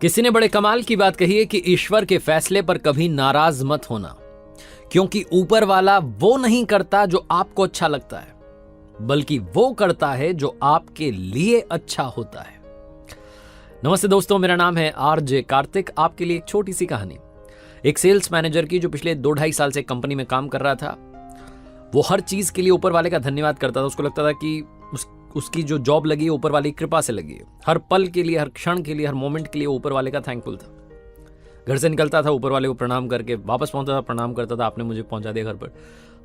किसी ने बड़े कमाल की बात कही है कि ईश्वर के फैसले पर कभी नाराज मत होना, क्योंकि ऊपर वाला वो नहीं करता जो आपको अच्छा लगता है, बल्कि वो करता है जो आपके लिए अच्छा होता है। नमस्ते दोस्तों, मेरा नाम है आरजे कार्तिक। आपके लिए एक छोटी सी कहानी। एक सेल्स मैनेजर की जो पिछले 2-2.5 साल से कंपनी में काम कर रहा था, वो हर चीज के लिए ऊपर वाले का धन्यवाद करता था। उसको लगता था कि उसकी जो जॉब लगी है ऊपर वाले की कृपा से लगी है। हर पल के लिए, हर क्षण के लिए, हर मोमेंट के लिए ऊपर वाले का थैंकफुल था। घर से निकलता था ऊपर वाले को प्रणाम करके, वापस पहुंचता था प्रणाम करता था, आपने मुझे पहुंचा दिया घर पर।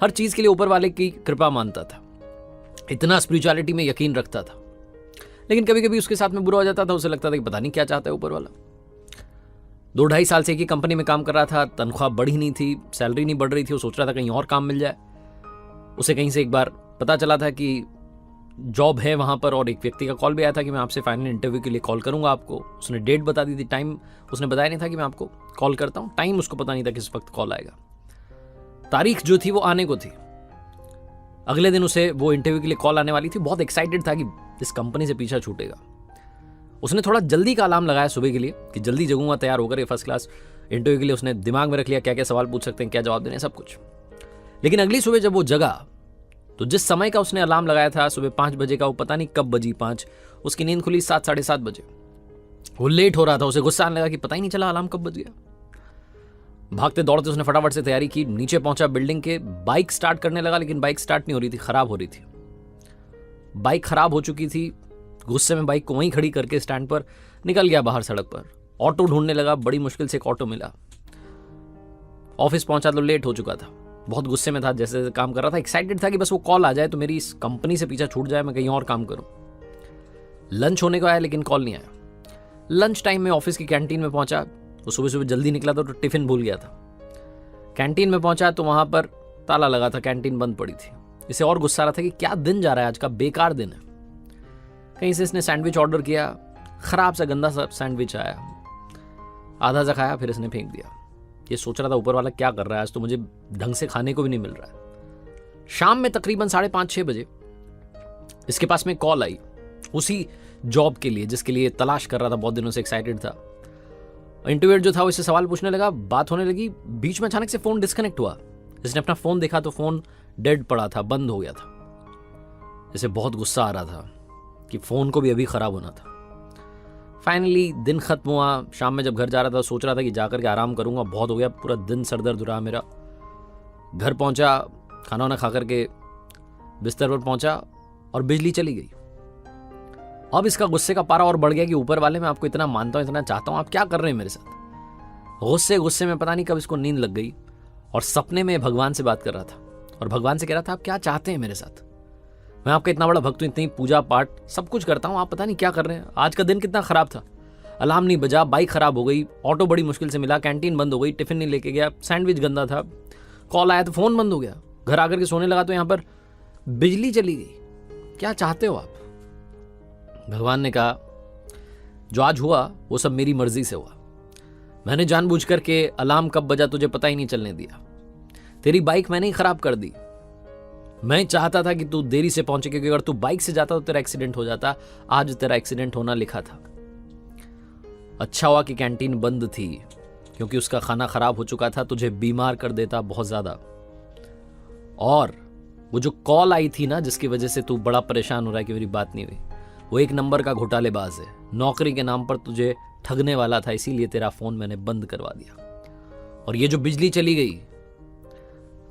हर चीज के लिए ऊपर वाले की कृपा मानता था, इतना स्पिरिचुअलिटी में यकीन रखता था। लेकिन कभी कभी उसके साथ में बुरा हो जाता था। उसे लगता था कि पता नहीं क्या चाहता है ऊपर वाला। 2-2.5 साल से एक ही कंपनी में काम कर रहा था, तनख्वाह बढ़ी नहीं थी, सैलरी नहीं बढ़ रही थी। वो सोच रहा था कहीं और काम मिल जाए। उसे कहीं से एक बार पता चला था कि जॉब है वहां पर, और एक व्यक्ति का कॉल भी आया था कि मैं आपसे फाइनल इंटरव्यू के लिए कॉल करूंगा आपको। उसने डेट बता दी थी, टाइम उसने बताया नहीं था कि मैं आपको कॉल करता हूं। टाइम उसको पता नहीं था किस वक्त कॉल आएगा। तारीख जो थी वो आने को थी। अगले दिन उसे वो इंटरव्यू के लिए कॉल आने वाली थी। बहुत एक्साइटेड था कि इस कंपनी से पीछा छूटेगा। उसने थोड़ा जल्दी का अलार्म लगाया सुबह के लिए कि जल्दी जगूंगा, तैयार होकर ये फर्स्ट क्लास इंटरव्यू के लिए। उसने दिमाग में रख लिया क्या क्या सवाल पूछ सकते हैं, क्या जवाब देने, सब कुछ। लेकिन अगली सुबह जब वो जगा तो जिस समय का उसने अलार्म लगाया था सुबह 5 बजे का, वो पता नहीं कब बजी 5, उसकी नींद खुली 7, 7:30 बजे। वो लेट हो रहा था। उसे गुस्सा आने लगा कि पता ही नहीं चला अलार्म कब बज गया। भागते दौड़ते उसने फटाफट से तैयारी की, नीचे पहुंचा बिल्डिंग के, बाइक स्टार्ट करने लगा। लेकिन बाइक स्टार्ट नहीं हो रही थी, खराब हो रही थी। बाइक खराब हो चुकी थी। गुस्से में बाइक को वहीं खड़ी करके स्टैंड पर निकल गया बाहर सड़क पर। ऑटो ढूंढने लगा, बड़ी मुश्किल से एक ऑटो मिला। ऑफिस पहुंचा तो लेट हो चुका था। बहुत गुस्से में था, जैसे काम कर रहा था। एक्साइटेड था कि बस वो कॉल आ जाए तो मेरी इस कंपनी से पीछा छूट जाए, मैं कहीं और काम करूं। लंच होने को आया लेकिन कॉल नहीं आया। लंच टाइम में ऑफिस की कैंटीन में पहुंचा। वो सुबह सुबह जल्दी निकला था तो टिफिन भूल गया था। कैंटीन में पहुंचा तो वहां पर ताला लगा था, कैंटीन बंद पड़ी थी। इसे और गुस्सा आ रहा था कि क्या दिन जा रहा है आज का, बेकार दिन है। कहीं से इसने सैंडविच ऑर्डर किया, खराब सा गंदा सा सैंडविच आया। आधा सा खाया, फिर इसने फेंक दिया। ये सोच रहा था ऊपर वाला क्या कर रहा है, आज तो मुझे ढंग से खाने को भी नहीं मिल रहा है। शाम में तकरीबन 5:30-6 बजे इसके पास में कॉल आई, उसी जॉब के लिए जिसके लिए तलाश कर रहा था, बहुत दिनों से एक्साइटेड था। इंटरव्यूअर जो था वो इससे सवाल पूछने लगा, बात होने लगी। बीच में अचानक से फोन डिस्कनेक्ट हुआ। इसने अपना फोन देखा तो फोन डेड पड़ा था, बंद हो गया था। इसे बहुत गुस्सा आ रहा था कि फोन को भी अभी खराब होना था। फाइनली दिन खत्म हुआ। शाम में जब घर जा रहा था सोच रहा था कि जाकर के आराम करूंगा, बहुत हो गया, पूरा दिन सर दर्द रहा मेरा। घर पहुंचा, खाना वाना खा करके बिस्तर पर पहुंचा और बिजली चली गई। अब इसका गुस्से का पारा और बढ़ गया कि ऊपर वाले, मैं आपको इतना मानता हूं, इतना चाहता हूं, आप क्या कर रहे हैं मेरे साथ। गुस्से में पता नहीं कब इसको नींद लग गई और सपने में भगवान से बात कर रहा था और भगवान से कह रहा था आप क्या चाहते हैं मेरे साथ। मैं आपका इतना बड़ा भक्त हूं, इतनी पूजा पाठ सब कुछ करता हूं, आप पता नहीं क्या कर रहे हैं। आज का दिन कितना खराब था, अलार्म नहीं बजा, बाइक खराब हो गई, ऑटो बड़ी मुश्किल से मिला, कैंटीन बंद हो गई, टिफिन नहीं लेके गया, सैंडविच गंदा था, कॉल आया तो फोन बंद हो गया, घर आकर के सोने लगा तो यहां पर बिजली चली गई। क्या चाहते हो आप। भगवान ने कहा जो आज हुआ वो सब मेरी मर्जी से हुआ। मैंने जानबूझ करके अलार्म कब बजा तुझे पता ही नहीं चलने दिया। तेरी बाइक मैंने ही खराब कर दी। मैं चाहता था कि तू देरी से पहुंचे, क्योंकि अगर तू बाइक से जाता तो तेरा एक्सीडेंट हो जाता। आज तेरा एक्सीडेंट होना लिखा था। अच्छा हुआ कि कैंटीन बंद थी, क्योंकि उसका खाना खराब हो चुका था, तुझे बीमार कर देता बहुत ज्यादा। और वो जो कॉल आई थी ना, जिसकी वजह से तू बड़ा परेशान हो रहा है कि मेरी बात नहीं हुई, वो एक नंबर का घोटालेबाज है, नौकरी के नाम पर तुझे ठगने वाला था, इसीलिए तेरा फोन मैंने बंद करवा दिया। और ये जो बिजली चली गई,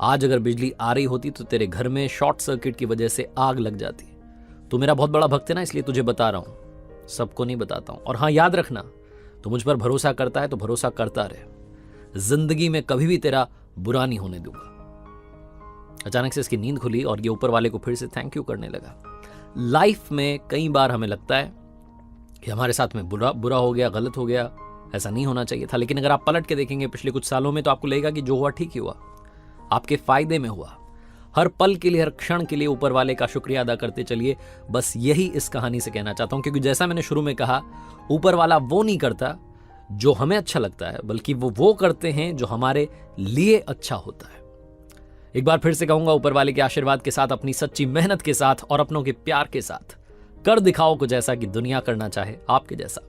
आज अगर बिजली आ रही होती तो तेरे घर में शॉर्ट सर्किट की वजह से आग लग जाती। तू मेरा बहुत बड़ा भक्त है ना, इसलिए तुझे बता रहा हूं, सबको नहीं बताता हूं। और हाँ, याद रखना, तू मुझ पर भरोसा करता है तो भरोसा करता रहे, जिंदगी में कभी भी तेरा बुरा नहीं होने दूंगा। अचानक से इसकी नींद खुली और ये ऊपर वाले को फिर से थैंक यू करने लगा। लाइफ में कई बार हमें लगता है कि हमारे साथ में बुरा हो गया, गलत हो गया, ऐसा नहीं होना चाहिए था। लेकिन अगर आप पलट के देखेंगे पिछले कुछ सालों में तो आपको लगेगा कि जो हुआ ठीक ही हुआ, आपके फायदे में हुआ। हर पल के लिए, हर क्षण के लिए ऊपर वाले का शुक्रिया अदा करते चलिए। बस यही इस कहानी से कहना चाहता हूं, क्योंकि जैसा मैंने शुरू में कहा, ऊपर वाला वो नहीं करता जो हमें अच्छा लगता है, बल्कि वो करते हैं जो हमारे लिए अच्छा होता है। एक बार फिर से कहूंगा, ऊपर वाले के आशीर्वाद के साथ, अपनी सच्ची मेहनत के साथ और अपनों के प्यार के साथ कर दिखाओ कुछ ऐसा कि दुनिया करना चाहे आपके जैसा।